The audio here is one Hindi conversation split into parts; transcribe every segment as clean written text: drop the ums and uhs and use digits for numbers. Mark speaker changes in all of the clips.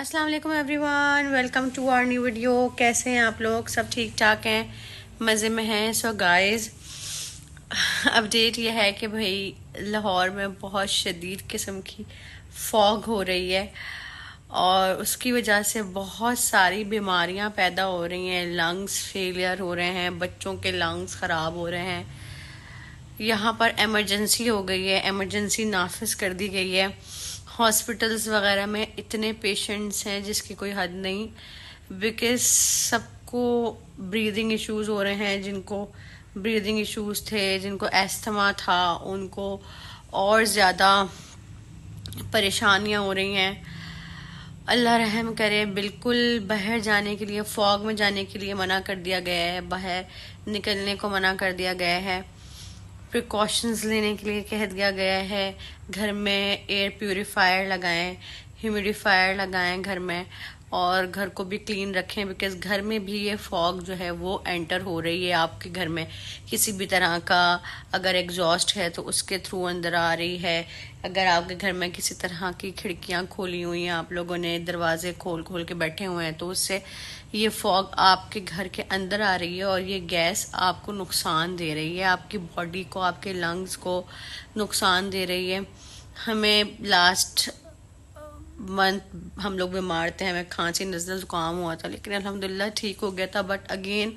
Speaker 1: अस्सलाम वालेकुम everyone, welcome to our new video. कैसे हैं आप लोग? सब ठीक ठाक हैं, मज़े में हैं। सो गाइस, अपडेट ये है कि भाई लाहौर में बहुत शदीद किस्म की फॉग हो रही है और उसकी वजह से बहुत सारी बीमारियां पैदा हो रही हैं। लंग्स फेलियर हो रहे हैं, बच्चों के लंग्स ख़राब हो रहे हैं। यहाँ पर इमरजेंसी हो गई है, इमरजेंसी नाफिज कर दी गई है। हॉस्पिटल्स वगैरह में इतने पेशेंट्स हैं जिसकी कोई हद नहीं, बिकॉज सबको ब्रीदिंग इश्यूज हो रहे हैं। जिनको ब्रीदिंग इश्यूज थे, जिनको एस्थमा था, उनको और ज़्यादा परेशानियां हो रही हैं। अल्लाह रहम करे। बिल्कुल बाहर जाने के लिए, फॉग में जाने के लिए मना कर दिया गया है, बाहर निकलने को मना कर दिया गया है, प्रिकॉशंस लेने के लिए कह दिया गया है। घर में एयर प्यूरिफायर लगाएं, ह्यूमिडिफायर लगाएं घर में, और घर को भी क्लीन रखें, बिकॉज घर में भी ये फॉग जो है वो एंटर हो रही है आपके घर में। किसी भी तरह का अगर एग्जॉस्ट है तो उसके थ्रू अंदर आ रही है। अगर आपके घर में किसी तरह की खिड़कियां खोली हुई हैं, आप लोगों ने दरवाजे खोल खोल के बैठे हुए हैं, तो उससे ये फॉग आपके घर के अंदर आ रही है और ये गैस आपको नुकसान दे रही है, आपकी बॉडी को, आपके लंग्स को नुकसान दे रही है। हमें लास्ट मंथ हम लोग बीमार थे, हमें खांसी नज़ला जुकाम हुआ था, लेकिन अल्हम्दुलिल्लाह ठीक हो गया था। But again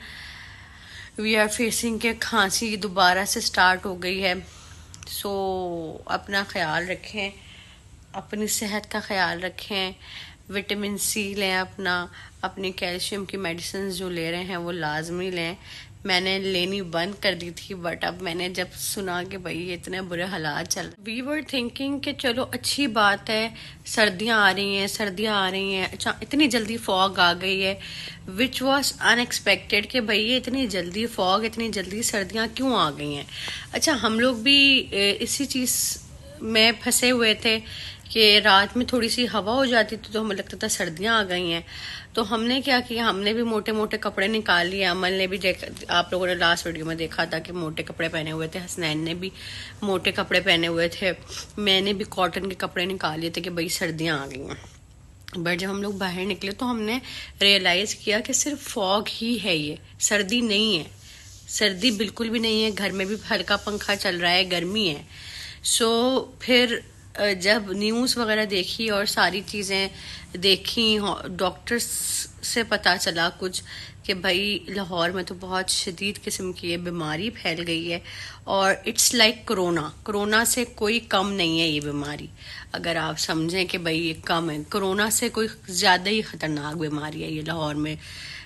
Speaker 1: we are facing के खांसी दोबारा से स्टार्ट हो गई है। सो अपना ख्याल रखें, अपनी सेहत का ख्याल रखें, विटामिन सी लें, अपनी कैल्शियम की मेडिसिन जो ले रहे हैं वो लाजमी लें। मैंने लेनी बंद कर दी थी, बट अब मैंने जब सुना कि भाई ये इतने बुरे हालात चल रहे, वी वर थिंकिंग कि चलो अच्छी बात है, सर्दियां आ रही हैं, सर्दियां आ रही हैं। अच्छा, इतनी जल्दी फॉग आ गई है, विच वॉज अनएक्सपेक्टेड कि भाई ये इतनी जल्दी फॉग, इतनी जल्दी सर्दियां क्यों आ गई हैं। अच्छा, हम लोग भी इसी चीज़ में फंसे हुए थे कि रात में थोड़ी सी हवा हो जाती थी तो हमें लगता था सर्दियां आ गई हैं। तो हमने क्या किया, हमने भी मोटे मोटे कपड़े निकाल लिए। अमल ने भी आप लोगों ने लास्ट वीडियो में देखा था कि मोटे कपड़े पहने हुए थे, हसनैन ने भी मोटे कपड़े पहने हुए थे, मैंने भी कॉटन के कपड़े निकाल लिए थे कि भाई सर्दियां आ गई हैं। बट जब हम लोग बाहर निकले तो हमने रियलाइज किया कि सिर्फ फॉग ही है, ये सर्दी नहीं है। सर्दी बिल्कुल भी नहीं है, घर में भी हल्का पंखा चल रहा है, गर्मी है। सो फिर जब न्यूज़ वगैरह देखी और सारी चीज़ें देखी, डॉक्टर्स से पता चला कुछ कि भाई लाहौर में तो बहुत शदीद किस्म की ये बीमारी फैल गई है और इट्स लाइक कोरोना से कोई कम नहीं है ये बीमारी। अगर आप समझें कि भाई ये कम है, कोरोना से कोई ज़्यादा ही ख़तरनाक बीमारी है ये लाहौर में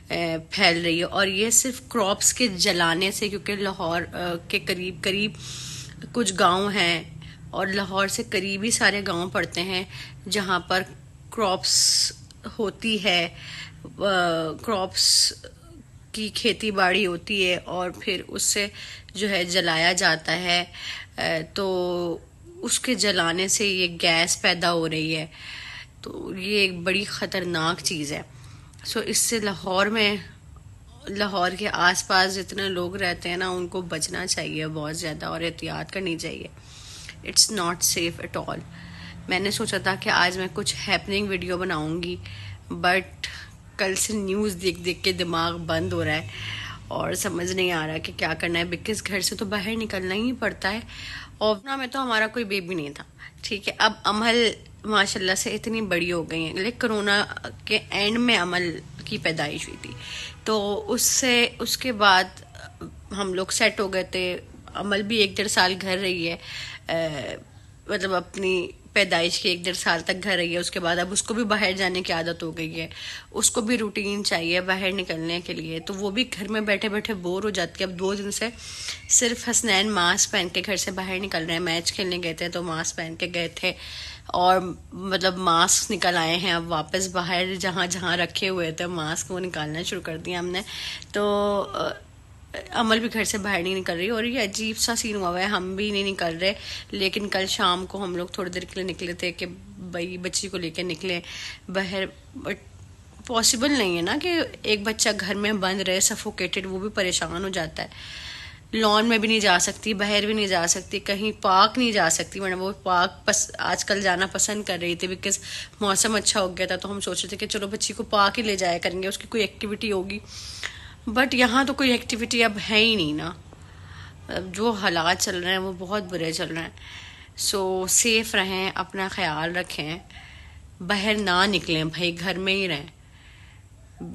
Speaker 1: फैल रही है। और ये सिर्फ क्रॉप्स के जलाने से, क्योंकि लाहौर के करीब करीब कुछ गांव हैं और लाहौर से करीबी सारे गांव पड़ते हैं जहां पर क्रॉप्स होती है, क्रॉप्स की खेती बाड़ी होती है और फिर उससे जो है जलाया जाता है। तो उसके जलाने से ये गैस पैदा हो रही है, तो ये एक बड़ी ख़तरनाक चीज़ है। सो इससे लाहौर के आसपास जितने लोग रहते हैं ना, उनको बचना चाहिए बहुत ज़्यादा और एहतियात करनी चाहिए। It's not safe at all. मैंने सोचा था कि आज मैं कुछ हैपनिंग वीडियो बनाऊंगी, बट कल से न्यूज़ देख देख के दिमाग बंद हो रहा है और समझ नहीं आ रहा कि क्या करना है, बिकॉज घर से तो बाहर निकलना ही पड़ता है। और ना में तो हमारा कोई बेबी नहीं था, ठीक है। अब अमल माशाल्लाह से इतनी बड़ी हो गई है, लेकिन कोरोना के एंड में अमल की पैदाइश हुई थी, तो उसके बाद हम लोग सेट हो गए थे। अमल भी 1-1.5 साल घर रही है, मतलब अपनी पैदाइश के 1-1.5 साल तक घर रही है। उसके बाद अब उसको भी बाहर जाने की आदत हो गई है, उसको भी रूटीन चाहिए बाहर निकलने के लिए, तो वो भी घर में बैठे बैठे बोर हो जाती है। अब 2 दिन से सिर्फ हसनैन मास्क पहन के घर से बाहर निकल रहे हैं। मैच खेलने गए थे तो मास्क पहन के गए थे और मतलब मास्क निकल आए हैं। अब वापस बाहर जहाँ जहाँ रखे हुए थे मास्क वो निकालना शुरू कर दिया हमने। तो अमल भी घर से बाहर नहीं निकल रही और ये अजीब सा सीन हुआ है, हम भी नहीं निकल रहे। लेकिन कल शाम को हम लोग थोड़ी देर के लिए निकले थे कि भाई बच्ची को लेकर निकले बाहर, बट पॉसिबल नहीं है ना कि एक बच्चा घर में बंद रहे सफोकेटेड, वो भी परेशान हो जाता है। लॉन में भी नहीं जा सकती, बाहर भी नहीं जा सकती, कहीं पार्क नहीं जा सकती। वरना वो पार्क आजकल जाना पसंद कर रही थी बिकॉज मौसम अच्छा हो गया था, तो हम सोच रहे थे कि चलो बच्ची को पार्क ही ले जाया करेंगे, उसकी कोई एक्टिविटी होगी। बट यहाँ तो कोई एक्टिविटी अब है ही नहीं ना। अब जो हालात चल रहे हैं वो बहुत बुरे चल रहे हैं। सो सेफ रहें, अपना ख्याल रखें, बाहर ना निकलें भाई, घर में ही रहें।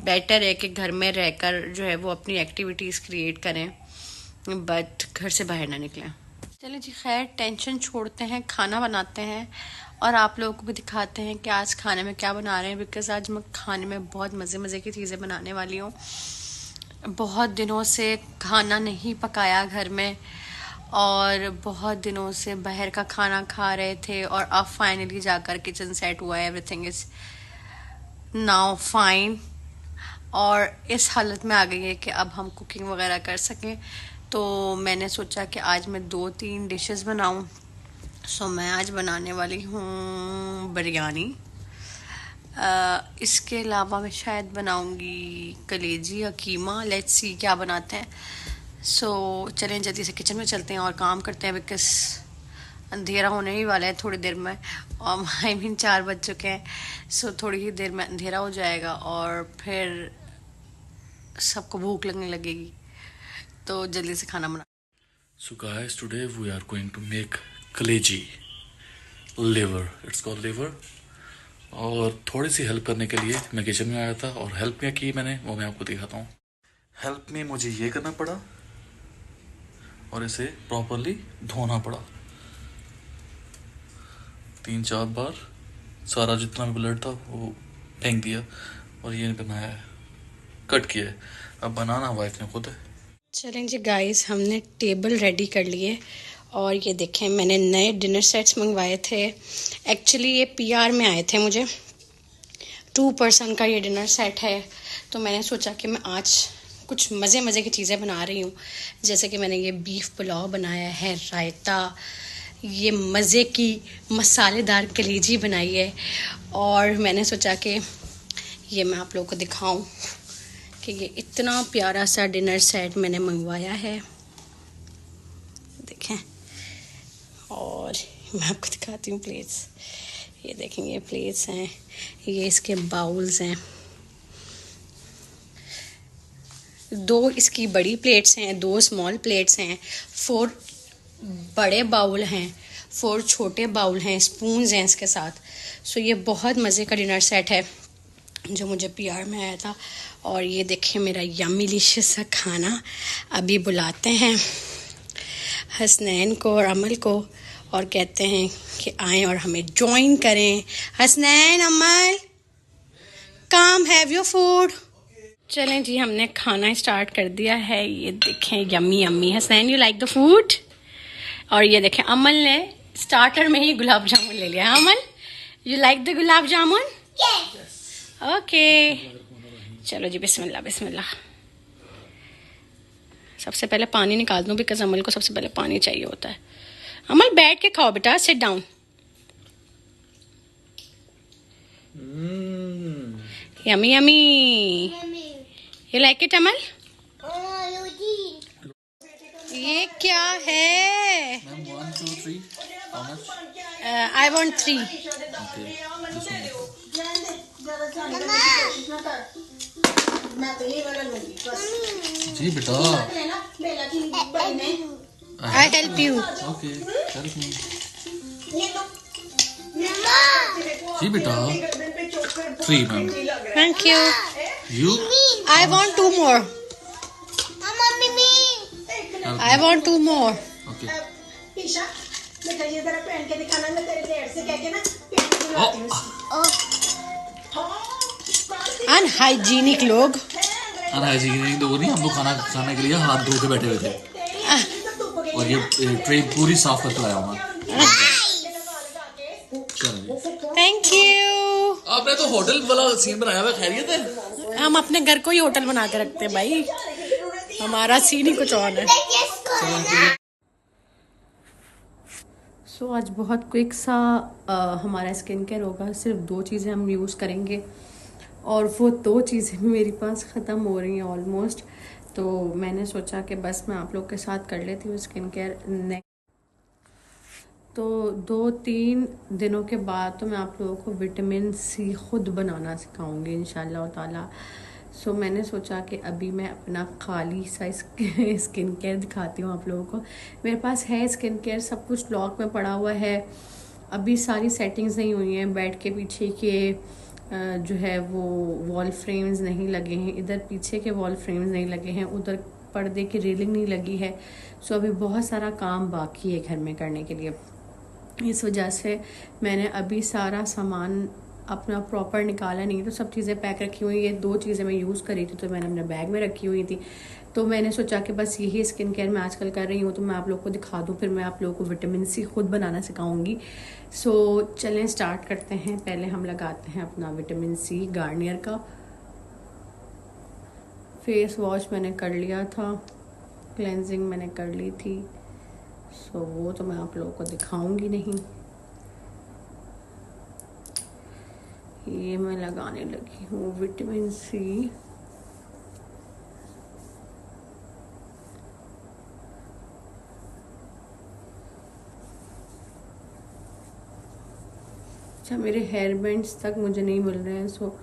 Speaker 1: बेटर है कि घर में रहकर जो है वो अपनी एक्टिविटीज़ क्रिएट करें, बट घर से बाहर ना निकलें। चलिए जी, खैर टेंशन छोड़ते हैं, खाना बनाते हैं और आप लोगों को भी दिखाते हैं कि आज खाने में क्या बना रहे हैं। बिकॉज आज मैं खाने में बहुत मज़े मज़े की चीज़ें बनाने वाली हूँ। बहुत दिनों से खाना नहीं पकाया घर में और बहुत दिनों से बाहर का खाना खा रहे थे, और अब फाइनली जाकर किचन सेट हुआ है। एवरीथिंग इज़ नाउ फाइन और इस हालत में आ गई है कि अब हम कुकिंग वगैरह कर सकें। तो मैंने सोचा कि आज मैं 2-3 डिशेस बनाऊं। सो मैं आज बनाने वाली हूँ बिरयानी। इसके अलावा मैं शायद बनाऊंगी कलेजी या कीमा। लेट्स सी क्या बनाते हैं। सो चलें जल्दी से किचन में चलते हैं और काम करते हैं, बिकॉज अंधेरा होने ही वाला है थोड़ी देर में। और आई मीन 4 बज चुके हैं। सो थोड़ी ही देर में अंधेरा हो जाएगा और फिर सबको भूख लगने लगेगी, तो जल्दी से खाना बना।
Speaker 2: So guys, today we are going to make कलेजी liver. It's called liver. और थोड़ी सी हेल्प करने के लिए मैं किचन में आया था और हेल्प क्या की मैंने वो मैं आपको दिखाता हूँ। हेल्प में मुझे ये करना पड़ा और इसे प्रॉपरली धोना पड़ा 3-4 बार। सारा जितना भी ब्लड था वो फेंक दिया और ये बनाया है, कट किया है। अब बनाना वाइफ ने खुद है।
Speaker 1: चलें जी गाइस, हमने टेबल रेडी कर लिए और ये देखें मैंने नए डिनर सेट्स मंगवाए थे। एक्चुअली ये पीआर में आए थे मुझे। 2 पर्सन का ये डिनर सेट है। तो मैंने सोचा कि मैं आज कुछ मज़े मज़े की चीज़ें बना रही हूँ। जैसे कि मैंने ये बीफ पुलाव बनाया है, रायता, ये मज़े की मसालेदार कलेजी बनाई है। और मैंने सोचा कि ये मैं आप लोगों को दिखाऊं कि ये इतना प्यारा सा डिनर सेट मैंने मंगवाया है, देखें। और मैं आपको दिखाती हूँ प्लेट्स। ये देखें, ये प्लेट्स हैं, ये इसके बाउल्स हैं। 2 इसकी बड़ी प्लेट्स हैं, 2 स्मॉल प्लेट्स हैं, 4 बड़े बाउल हैं, 4 छोटे बाउल हैं, स्पून्स हैं इसके साथ। सो ये बहुत मज़े का डिनर सेट है जो मुझे पीआर में आया था। और ये देखिए मेरा यम्मी डिलिशियस सा खाना। अभी बुलाते हैं हसनैन को और अमल को और कहते हैं कि आएँ और हमें ज्वाइन करें। हसनैन, अमल, कम हैव योर फूड। चलें जी, हमने खाना स्टार्ट कर दिया है। ये देखें yummy yummy. Hasnain, you like the food? और ये देखें अमल ने स्टार्टर में ही गुलाब जामुन ले लिया। Amal, you like the gulab jamun? Okay, चलो जी, बिस्मिल्लाह बिस्मिल्लाह। सबसे पहले पानी निकाल दूं बिकॉज अमल को सबसे पहले पानी चाहिए होता है। अमल बैठ के खाओ बेटा, sit down. Yummy yummy, you like it Amal? ये क्या है?
Speaker 2: 1, 2, 3 how much?
Speaker 1: I want 3.
Speaker 2: Okay, this one. जी बेटा,
Speaker 1: I help you.
Speaker 2: okay, help me. जी बेटा, 3 ma'am.
Speaker 1: Thank you.
Speaker 2: You?
Speaker 1: I want 2 more. I want 2 more.
Speaker 2: Okay.
Speaker 1: Unhygienic लोग।
Speaker 2: अनहाइजीनिक लोग नहीं, हम लोग खाना खाने के लिए हाथ धो के बैठे हुए थे और ये ट्रे पूरी साफ करके लाया हूँ।
Speaker 1: Thank you.
Speaker 2: आपने तो होटल वाला सीन बनाया हुआ, खैरियत है?
Speaker 1: हम अपने घर को ही होटल बना के रखते हैं भाई, हमारा सीन ही कुछ और है। सो आज बहुत क्विक सा हमारा स्किन केयर होगा। सिर्फ 2 चीज़ें हम यूज़ करेंगे और वो 2 चीज़ें मेरे पास ख़त्म हो रही हैं ऑलमोस्ट। तो मैंने सोचा कि बस मैं आप लोग के साथ कर लेती हूँ स्किन केयर। तो 2-3 दिनों के बाद तो मैं आप लोगों को विटामिन सी खुद बनाना सिखाऊंगी इंशाल्लाह ताला। सो मैंने सोचा कि अभी मैं अपना खाली सा स्किन केयर दिखाती हूँ आप लोगों को। मेरे पास है स्किन केयर, सब कुछ लॉक में पड़ा हुआ है। अभी सारी सेटिंग्स नहीं हुई हैं, बेड के पीछे के जो है वो वॉल फ्रेम्स नहीं लगे हैं, इधर पीछे के वॉल फ्रेम्स नहीं लगे हैं, उधर पर्दे की रेलिंग नहीं लगी है। सो अभी बहुत सारा काम बाकी है घर में करने के लिए। इस वजह से मैंने अभी सारा सामान अपना प्रॉपर निकाला नहीं, तो सब चीज़ें पैक रखी हुई। ये 2 चीज़ें मैं यूज़ करी थी तो मैंने अपने बैग में रखी हुई थी। तो मैंने सोचा कि बस यही स्किन केयर मैं आजकल कर रही हूँ तो मैं आप लोग को दिखा दूँ, फिर मैं आप लोगों को विटामिन सी खुद बनाना सिखाऊंगी। सो चलें स्टार्ट करते हैं। पहले हम लगाते हैं अपना विटामिन सी गार्नियर का फेस वॉश। मैंने कर लिया था, क्लेंजिंग मैंने कर ली थी। सो वो तो मैं आप लोगों को दिखाऊंगी नहीं। ये मैं लगाने लगी हूँ विटामिन सी। अच्छा, मेरे हेयर बैंड्स तक मुझे नहीं मिल रहे हैं, सो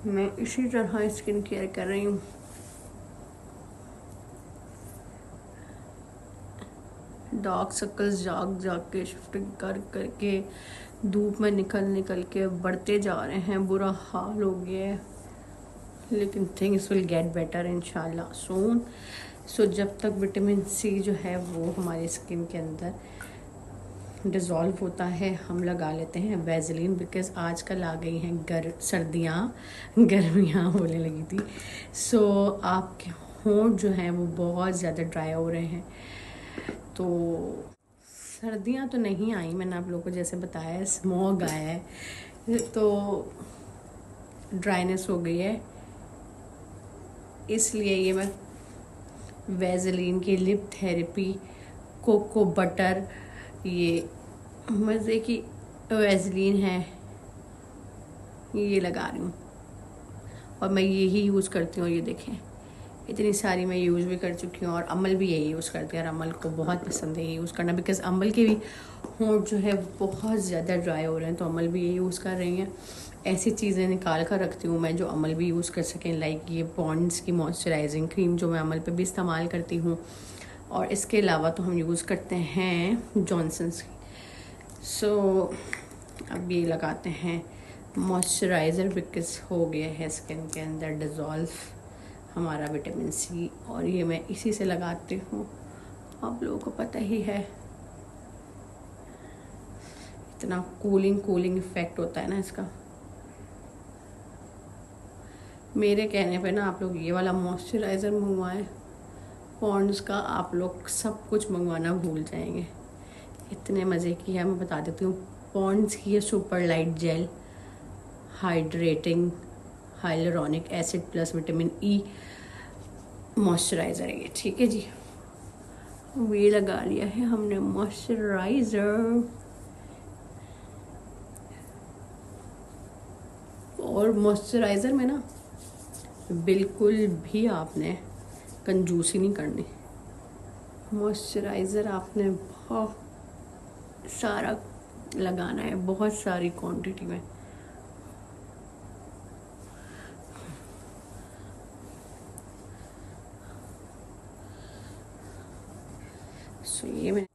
Speaker 1: मैं इसी तरह स्किन केयर कर रही हूँ। डार्क सर्कल्स जाग के शिफ्टिंग कर करके धूप में निकल के बढ़ते जा रहे हैं, बुरा हाल हो गया है, लेकिन थिंग्स विल गेट बेटर इंशाल्लाह सून। सो जब तक विटामिन सी जो है वो हमारी स्किन के अंदर डिज़ोल्व होता है, हम लगा लेते हैं वैसलीन, बिकॉज आजकल आ गई हैं सर्दियाँ, गर्मियाँ होने लगी थी। सो आपके होंठ जो हैं वो बहुत ज़्यादा ड्राई हो रहे हैं। तो सर्दियाँ तो नहीं आई, मैंने आप लोगों को जैसे बताया स्मॉग आया है तो ड्राइनेस हो गई है, इसलिए ये मैं वैसलीन की लिप थेरेपी कोको बटर, ये मज़े की वैसलीन है, ये लगा रही हूँ और मैं यही यूज़ करती हूँ। ये देखें इतनी सारी मैं यूज़ भी कर चुकी हूँ और अमल भी यही यूज़ करती है और अमल को बहुत पसंद है ये यूज़ करना, बिकॉज अमल के भी होंठ जो है बहुत ज़्यादा ड्राई हो रहे हैं, तो अमल भी ये यूज़ कर रही हैं। ऐसी चीज़ें निकाल कर रखती हूँ मैं जो अमल भी यूज़ कर सकें, लाइक ये पॉन्ड्स की मॉइस्चराइजिंग क्रीम जो मैं अमल पे भी इस्तेमाल करती हूँ, और इसके अलावा तो हम यूज़ करते हैं जॉनसन्स की। सो अब ये लगाते हैं मॉइस्चराइज़र, बिकॉज हो गया है स्किन के अंदर डिज़ोल्व हमारा विटामिन सी, और ये मैं इसी से लगाती हूँ, आप लोगों को पता ही है इतना कूलिंग इफ़ेक्ट होता है ना इसका। मेरे कहने पे ना आप लोग ये वाला मॉइस्चराइज़र मंगवाएं पॉन्ड्स का, आप लोग सब कुछ मंगवाना भूल जाएंगे, इतने मज़े की है। मैं बता देती हूँ, पॉन्ड्स की है super light jail hydrating hyaluronic acid plus vitamin E moisturiser है ये, ठीक है जी। ये लगा लिया है हमने मॉइस्चराइज़र, और मॉइस्चराइज़र में ना बिल्कुल भी आपने कंजूसी नहीं करनी। मॉइस्चराइज़र आपने बहुत सारा लगाना है, बहुत सारी क्वांटिटी में। सो ये मैं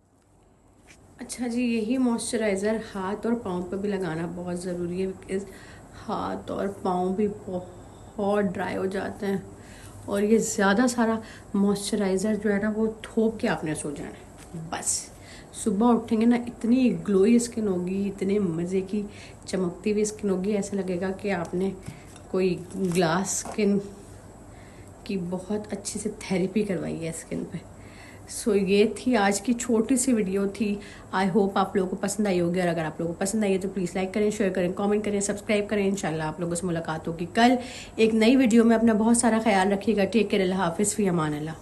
Speaker 1: अच्छा जी, यही मॉइस्चराइज़र हाथ और पाँव पे भी लगाना बहुत ज़रूरी है, बिकॉज हाथ और पाँव भी बहुत ड्राई हो जाते हैं, और ये ज़्यादा सारा मॉइस्चराइज़र जो है ना वो थोप के आपने सो जाना है। बस सुबह उठेंगे ना इतनी ग्लोई स्किन होगी, इतने मज़े की चमकती हुई स्किन होगी, ऐसा लगेगा कि आपने कोई ग्लास स्किन की बहुत अच्छी से थेरेपी करवाई है स्किन पे। सो ये थी आज की छोटी सी वीडियो थी। आई होप आप लोगों को पसंद आई होगी, और अगर आप लोगों को पसंद आई है तो प्लीज़ लाइक करें, शेयर करें, कमेंट करें, सब्सक्राइब करें। इंशाल्लाह आप लोगों से मुलाकात होगी कल एक नई वीडियो में। अपना बहुत सारा ख्याल रखिएगा। टेक केयर, अल्लाह हाफिज़, फ़ी अमान अल्लाह।